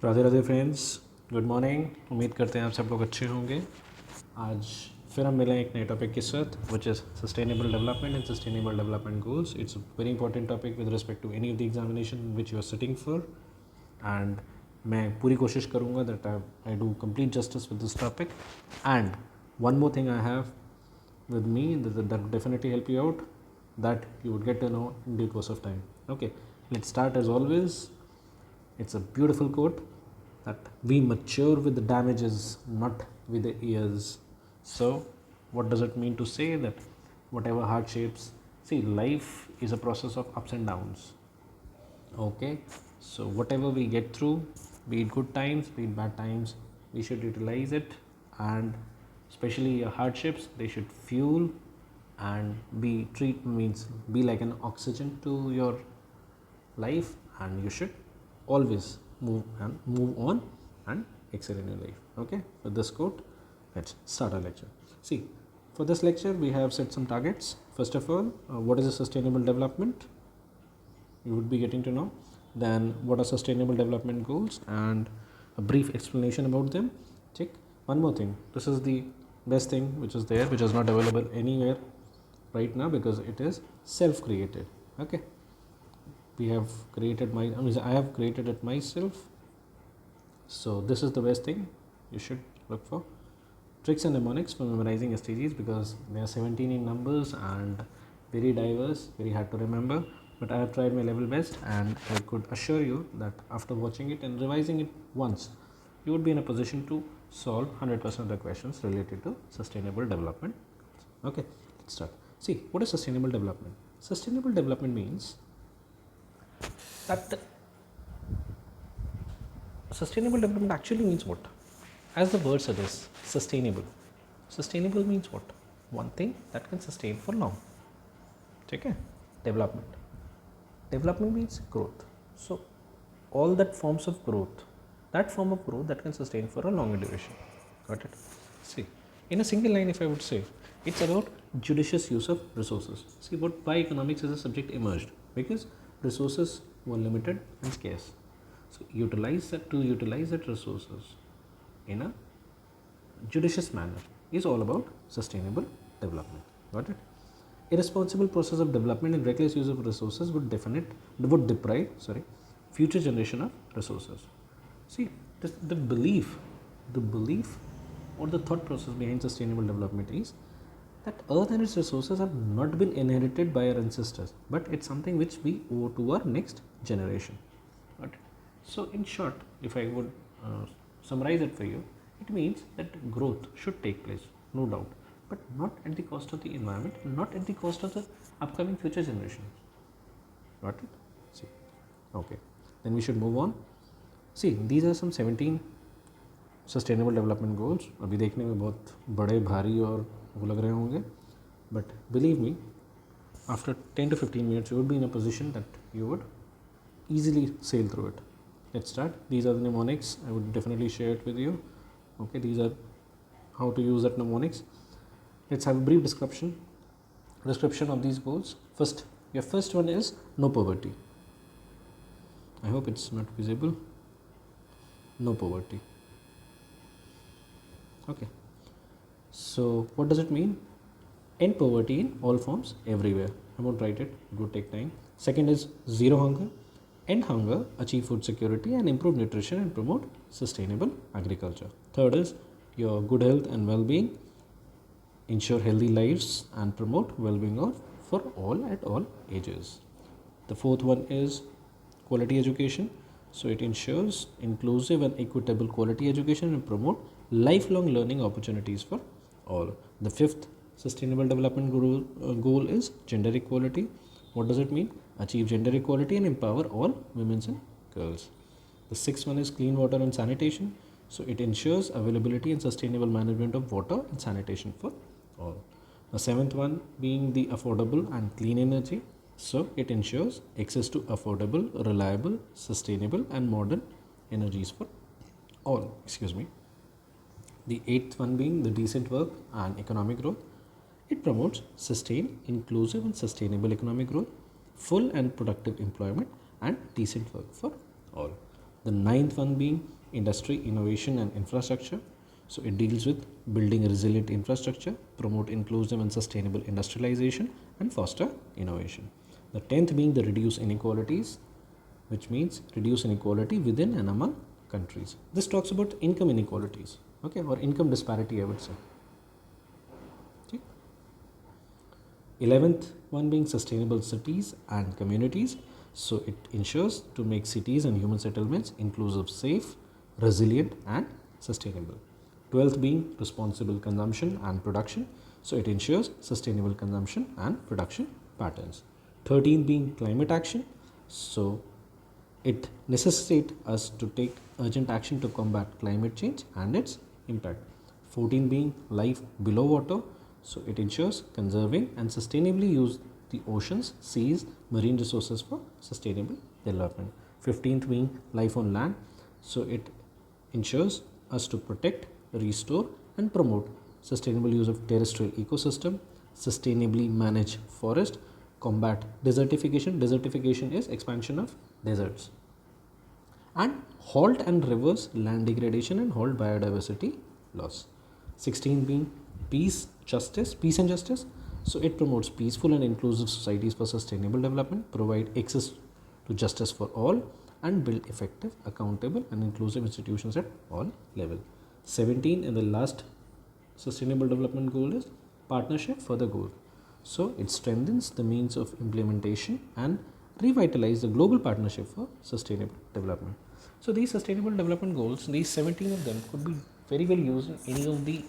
Radhe Radhe friends, good morning. उम्मीद करते हैं आप सब लोग अच्छे होंगे। आज फिर हम मिले एक नए टॉपिक के साथ, which is sustainable development and sustainable development goals. It's a very important topic with respect to any of the examination which you are sitting for, and मैं पूरी कोशिश करूँगा that I do complete justice with this topic. And one more thing I have with me that definitely help you out, that you would get to know in due course of time. Okay, let's start as always. It's a beautiful quote that we mature with the damages, not with the years. So what does it mean to say that whatever hardships, see, life is a process of ups and downs. Okay, so whatever we get through, be it good times, be it bad times, we should utilize it, and especially your hardships, they should fuel and be like an oxygen to your life, and you should always move on and excel in your life. Okay, with this quote, let's start our lecture. See, for this lecture we have set some targets. First of all, what is a sustainable development? You would be getting to know. Then what are sustainable development goals and a brief explanation about them. Check. One more thing, this is the best thing which is there, which is not available anywhere right now because it is self-created. Okay, we have created I have created it myself. So this is the best thing you should look for. Tricks and mnemonics for memorizing SDGs, because there are 17 in numbers and very diverse, very hard to remember, but I have tried my level best, and I could assure you that after watching it and revising it once, you would be in a position to solve 100% of the questions related to sustainable development. Okay, let's start. See, what is sustainable development? Sustainable development means that sustainable development actually means what? As the word suggests, sustainable. Sustainable means what? One thing that can sustain for long. Okay? Development. Development means growth. So, all that forms of growth, that form of growth that can sustain for a longer duration. Got it? See, in a single line, if I would say, it's about judicious use of resources. See, why economics as a subject emerged? Because resources were limited and scarce. So, utilize that resources in a judicious manner is all about sustainable development. Got it? Irresponsible process of development and reckless use of resources would deprive future generation of resources. See, the belief or the thought process behind sustainable development is that earth and its resources have not been inherited by our ancestors, but it's something which we owe to our next generation. Got it? So in short, if I would summarize it for you, it means that growth should take place, no doubt, but not at the cost of the environment, not at the cost of the upcoming future generations. Got it? See, okay, then we should move on. See, these are some 17 sustainable development goals. अभी देखने में बहुत बड़े भारी और वो लग रहे होंगे, but believe me, after 10 to 15 minutes you would be in a position that you would easily sail through it. Let's start. These are the mnemonics. I would definitely share it with you. Okay, these are how to use that mnemonics. Let's have a brief description of these goals. First, your first one is no poverty. I hope it's not visible. No poverty. Okay. So what does it mean? End poverty in all forms everywhere. I won't write it. It would take time. Second is zero hunger. End hunger, achieve food security and improve nutrition and promote sustainable agriculture. Third is your good health and well-being. Ensure healthy lives and promote well-being for all at all ages. The fourth one is quality education. So it ensures inclusive and equitable quality education and promote lifelong learning opportunities for all. The fifth sustainable development goal is gender equality. What does it mean? Achieve gender equality and empower all women and girls. The sixth one is clean water and sanitation. So it ensures availability and sustainable management of water and sanitation for all. The seventh one being the affordable and clean energy. So it ensures access to affordable, reliable, sustainable and modern energies for all. The eighth one being the decent work and economic growth. It promotes sustained, inclusive and sustainable economic growth, full and productive employment and decent work for all. The ninth one being industry, innovation and infrastructure. So it deals with building a resilient infrastructure, promote inclusive and sustainable industrialization and foster innovation. The 10th being the reduce inequalities, which means reduce inequality within and among countries. This talks about income inequalities, okay, or income disparity, I would say. Okay. 11th one being sustainable cities and communities. So it ensures to make cities and human settlements inclusive, safe, resilient and sustainable. 12th being responsible consumption and production. So it ensures sustainable consumption and production patterns. 13th being climate action. So it necessitates us to take urgent action to combat climate change and its impact. 14 being life below water. So it ensures conserving and sustainably use the oceans, seas, marine resources for sustainable development. 15th being life on land. So it ensures us to protect, restore and promote sustainable use of terrestrial ecosystem, sustainably manage forest, combat desertification. Desertification is expansion of deserts. And halt and reverse land degradation and halt biodiversity loss. 16 being peace and justice. So it promotes peaceful and inclusive societies for sustainable development, provide access to justice for all and build effective, accountable and inclusive institutions at all levels. 17 and the last sustainable development goal is partnership for the goal. So it strengthens the means of implementation and revitalize the global partnership for sustainable development. So these sustainable development goals, these 17 of them could be very well used in any of the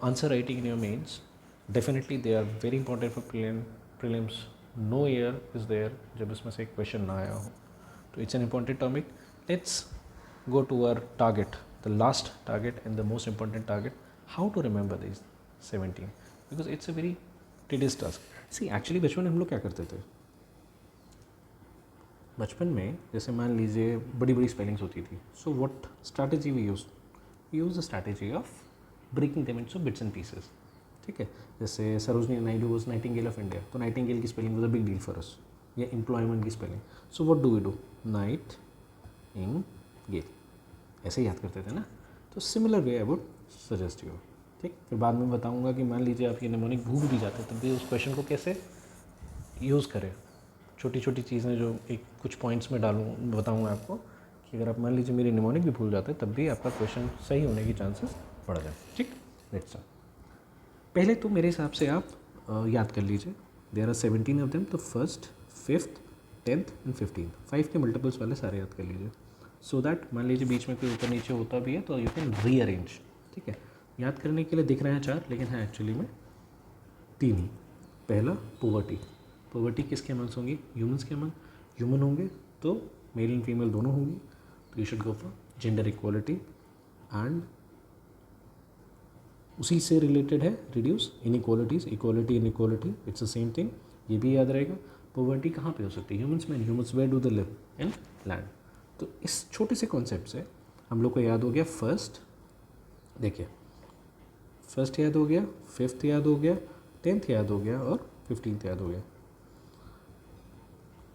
answer writing in your mains. Definitely they are very important for prelims. No year is there जब इसमें से एक question ना आया हो. So it's an important topic. Let's go to our target, the last target and the most important target. How to remember these 17? Because it's a very tedious task. See, actually बचपन में हम लोग क्या करते थे? बचपन में जैसे मान लीजिए बड़ी बड़ी स्पेलिंग्स होती थी. So what strategy we used? We use the strategy of breaking them into bits and pieces. ठीक है, जैसे Sarojini Naidu was nightingale of India, तो नाइटिंगेल की spelling was a big deal for us, या एम्प्लॉयमेंट की spelling. So what do we do? Night in gale, ऐसे ही याद करते थे ना. तो similar way I would suggest you. ठीक, फिर बाद में बताऊंगा कि मान लीजिए आप ये निमोनिक भूल भी जाते हैं तब भी उस क्वेश्चन को कैसे यूज़ करें. छोटी छोटी चीज़ें जो एक कुछ पॉइंट्स में डालूँ, बताऊँगा आपको कि अगर आप मान लीजिए मेरी निमोनिक भी भूल जाते हैं तब भी आपका क्वेश्चन सही होने की चांसेस बढ़ जाए. ठीक, लेट्स स्टार्ट. पहले तो मेरे हिसाब से आप याद कर लीजिए. There are 17 of them. तो first, fifth, 10th and 15th, 5 के मल्टीपल्स वाले सारे याद कर लीजिए. सो दैट मान लीजिए बीच में कोई ऊपर नीचे होता भी है तो यू कैन रीअरेंज. ठीक है, याद करने के लिए दिख रहे हैं 4 लेकिन है एक्चुअली में 3 ही. पहला पोवर्टी. पोवर्टी किसके अमंग्स होंगी? ह्यूमन्स के अमंग. ह्यूमन होंगे तो मेल एंड फीमेल दोनों होंगी. तो you should go for gender equality. And उसी से रिलेटेड है reduce inequalities. Equality inequality it's the same thing, ये भी याद रहेगा. पॉवर्टी कहाँ पे हो सकती है? ह्यूमन्स में. Humans where do they live? In land. तो इस छोटे से कॉन्सेप्ट से हम लोग को याद हो गया फर्स्ट. देखिए, फर्स्ट याद हो गया, फिफ्थ याद हो गया, 10th याद हो गया और 15th याद हो गया.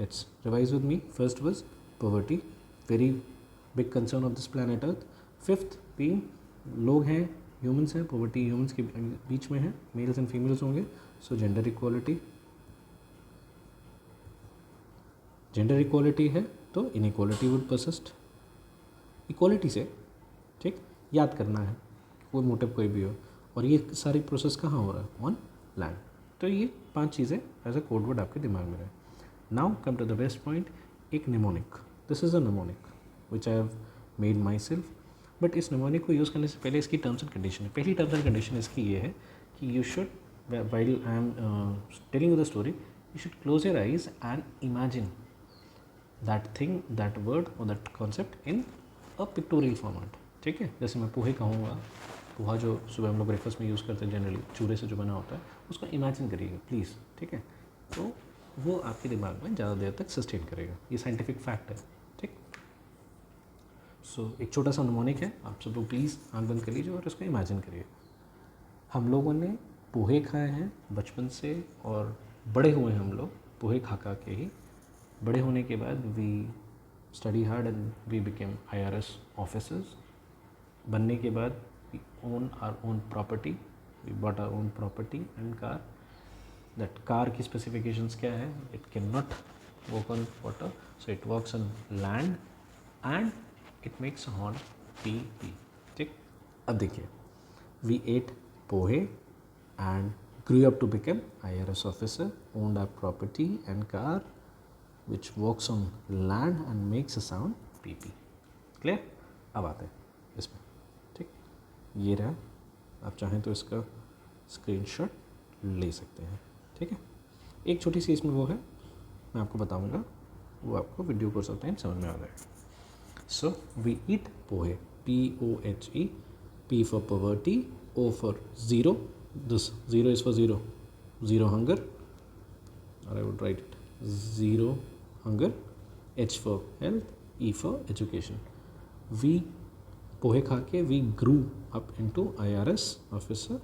Let's revise with me. First was poverty, very big concern of this planet earth. Fifth being लोग हैं, ह्यूमन्स हैं, पॉवर्टी ह्यूमन्स के बीच में है, मेल्स एंड फीमेल्स होंगे. सो जेंडर इक्वालिटी. जेंडर इक्वालिटी है तो इनइक्वालिटी वुड परसिस्ट. इक्वालिटी से ठीक याद करना है, कोई मोटिव कोई भी हो. और ये सारी प्रोसेस कहाँ हो रहा है? On land. तो ये 5 चीज़ें एज अ कोड वर्ड आपके दिमाग में रहे. Now come to the best point. एक mnemonic. This is a mnemonic which I have made myself. But इस निमोनिक को यूज़ करने से पहले इसकी टर्म्स एंड कंडीशन है. पहली टर्म्स एंड कंडीशन इसकी ये है कि you should, while I am telling you the story, you should close your eyes and imagine that thing, that word और that concept in a pictorial format. ठीक है, जैसे मैं पोहे कहूँगा, पोहा जो सुबह हम लोग ब्रेकफास्ट में यूज़ करते हैं जनरली, चूरे से जो बना होता है, उसको इमेजिन करिएगा प्लीज़. ठीक है, तो वो आपके दिमाग में ज़्यादा देर तक सस्टेन करेगा. ये साइंटिफिक फैक्ट है. ठीक, सो एक छोटा सा निमोनिक है. आप सब लोग प्लीज़ आँख बंद कर लीजिए और इसको इमेजिन करिए. हम लोगों ने पोहे खाए हैं बचपन से और बड़े हुए हैं हम लोग पोहे खा खा के ही. बड़े होने के बाद we study hard and we became IRS officers. बनने के बाद we own our own property, we bought our own property and car. That car की specifications क्या है? It cannot work on water, so it works on land and it makes a horn PP. ठीक, अब देखिए, we ate pohe and grew up to become IRS officer, owned our property and car which works on land and makes a sound PP. Clear? अब आते हैं इसमें. ठीक, ये रहा. आप चाहें तो इसका स्क्रीनशॉट ले सकते हैं. ठीक है, एक छोटी सी इसमें वो है, मैं आपको बताऊंगा, वो आपको वीडियो कोर्स ऑफ टाइम समझ में आ जाएगा. So we eat pohe, POHE, P for poverty, O for zero. This 0 is for zero hunger, or I would write it zero hunger. H for health, E for education. We pohe खा के we grew up into IRS officer,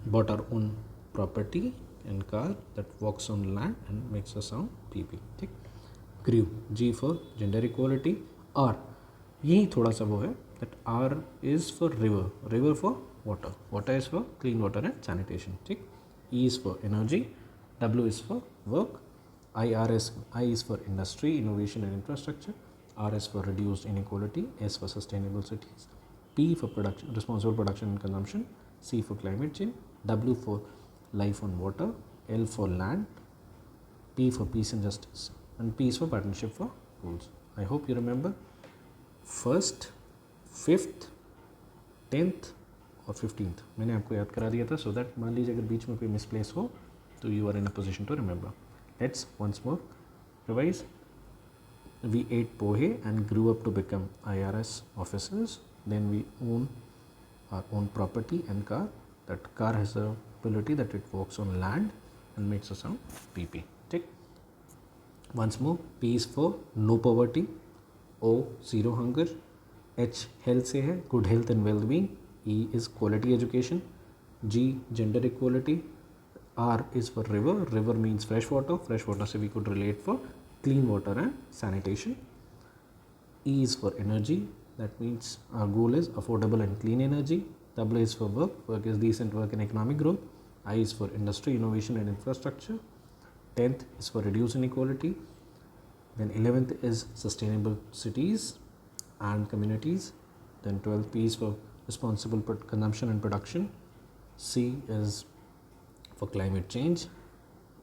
bought our own property and car that walks on land and makes a sound PP. ठीक, grew, G for gender equality. R, यही थोड़ा सा वो है, that R is for river for water is for clean water and sanitation. ठीक, E is for energy, W is for work, I is for industry, innovation and infrastructure, R is for reduced inequality, S for sustainable cities, P for production, responsible production and consumption, C for climate change, W for life on water, L for land, P for peace and justice, and P is for partnership for goals. I hope you remember 1st, 5th, 10th और 15th मैंने आपको याद करा दिया था, so that मान लीजिए अगर बीच में कोई मिसप्लेस हो तो you are in a position to remember. Let's once more revise. We ate pohe and grew up to become IRS officers. Then we own our own property and car. That car has the ability that it works on land and makes a sound PP. ठीक, once more, P is for no poverty, O zero hunger, H health से है, good health and well-being, E is quality education, G gender equality, R is for river means fresh water से we could relate for clean water and sanitation. E is for energy, that means our goal is affordable and clean energy. W is for work is decent work and economic growth. I is for industry, innovation and infrastructure. 10th is for reduce inequality. Then 11th is sustainable cities and communities. Then 12th, P is for responsible consumption and production. C is for climate change.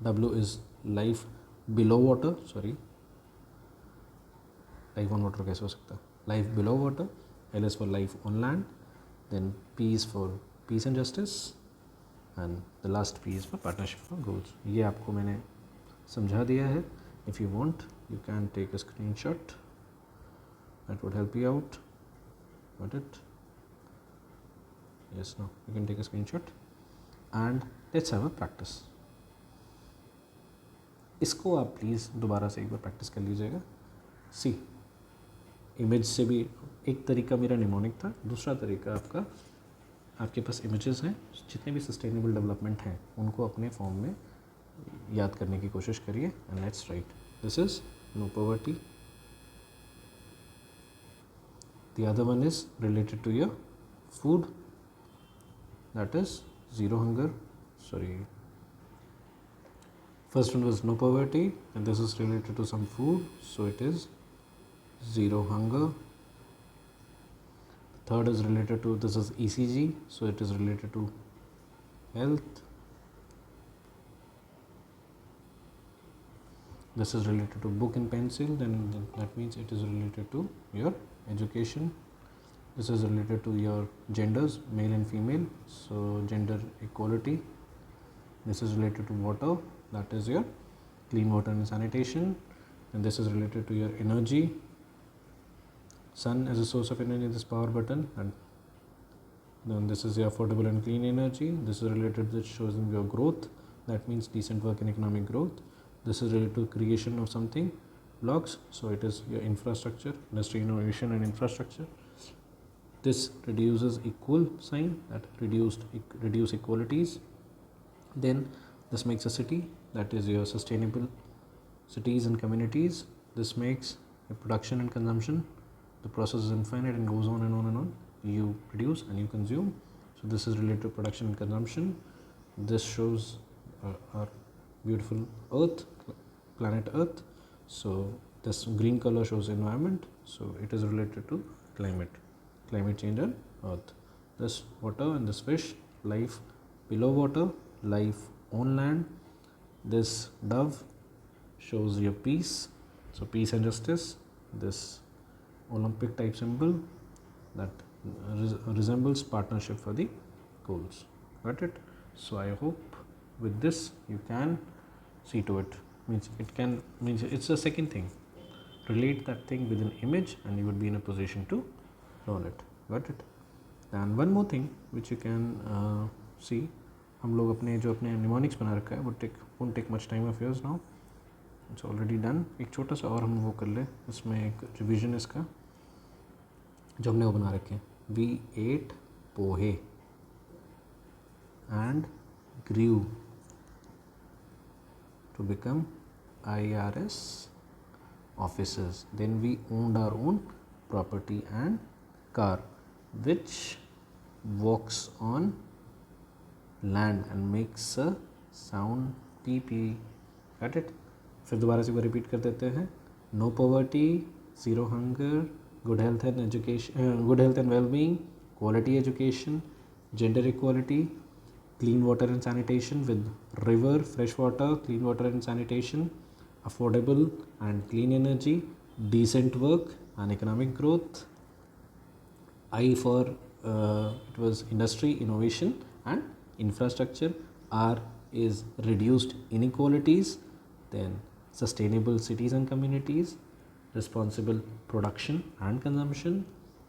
W is life below water, life on water कैसे हो सकता है, life below water. L is for life on land. Then P is for peace and justice, and the last P is for partnership for goals. ये आपको मैंने समझा दिया है. If you want, you can take a screenshot. That would help you out. Got it? Yes, no. You can take a screenshot. And let's have a practice. इसको आप please दोबारा से एक बार प्रैक्टिस कर लीजिएगा. सी, इमेज से भी एक तरीका मेरा निमोनिक था, दूसरा तरीका आपके पास इमेजेस हैं. जितने भी सस्टेनेबल डेवलपमेंट हैं उनको अपने फॉर्म में याद करने की कोशिश करिए. And let's write. This is no poverty. The other one is related to your food, that is zero hunger. First one was no poverty, and this is related to some food, so it is zero hunger. Third is related to, this is ECG, so it is related to health. This is related to book and pencil, then that means it is related to your education. This is related to your genders, male and female, so gender equality. This is related to water, that is your clean water and sanitation. And this is related to your energy, sun as a source of energy, this power button. And then this is your affordable and clean energy. This is related, that shows your growth, that means decent work and economic growth. This is related to creation of something, blocks, so it is your infrastructure, industry, innovation and infrastructure. This reduces equal sign, that reduce equalities. Then this makes a city, that is your sustainable cities and communities. this makes a production and consumption. The process is infinite and goes on and on and on. You produce and you consume. So this is related to production and consumption. This shows our beautiful Earth, planet Earth. So this green color shows environment. So it is related to climate change on Earth. This water and this fish, life below water, life on land. This dove shows your peace. So peace and justice. This Olympic type symbol that resembles partnership for the goals. Got it? So I hope with this you can see to it. Means it's a second thing. Relate that thing with an image and you would be in a position to learn it. Got it? And one more thing which you can see, हम लोग अपने जो अपने mnemonics बना रखा है won't take much time of yours now. It's already done. एक छोटा सा और हम वो कर ले, इसमें एक रिविजन इसका जो हमने वो बना रखे हैं. We ate pohe and grew to become IRS officers. Then we owned our own property and car which walks on land and makes a sound PP. Got it? फिर दोबारा से वो रिपीट कर देते हैं. No poverty, zero hunger, good health and education, good health and wellbeing, quality education, gender equality, clean water and sanitation with river, fresh water, clean water and sanitation, affordable and clean energy, decent work and economic growth. I for it was industry, innovation and infrastructure. R is reduced inequalities. Then sustainable cities and communities, responsible production and consumption,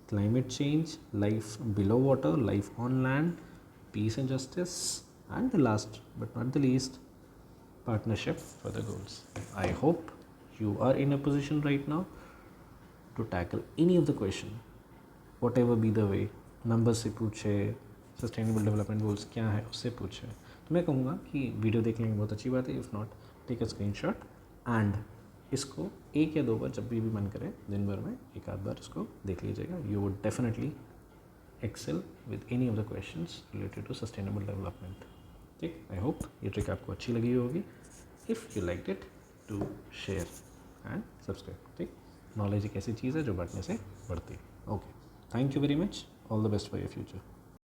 climate change, life below water, life on land, peace and justice, and the last but not the least, partnership for the goals. I hope you are in a position right now to tackle any of the question, whatever be the way. Number से पूछे, sustainable development goals क्या है उससे पूछे, तो मैं कहूँगा कि वीडियो देख लेंगे बहुत अच्छी बात है. If not, take a screenshot एंड इसको एक या दो बार जब भी मन करे दिन भर में एक आध बार इसको देख लीजिएगा. You would definitely excel with any of the questions related to sustainable development. ठीक, I hope ये ट्रिक आपको अच्छी लगी होगी. If you liked it, to share and subscribe. ठीक, नॉलेज एक ऐसी चीज़ है जो बढ़ने से बढ़ती है. Okay, thank you very much. All the best for your future.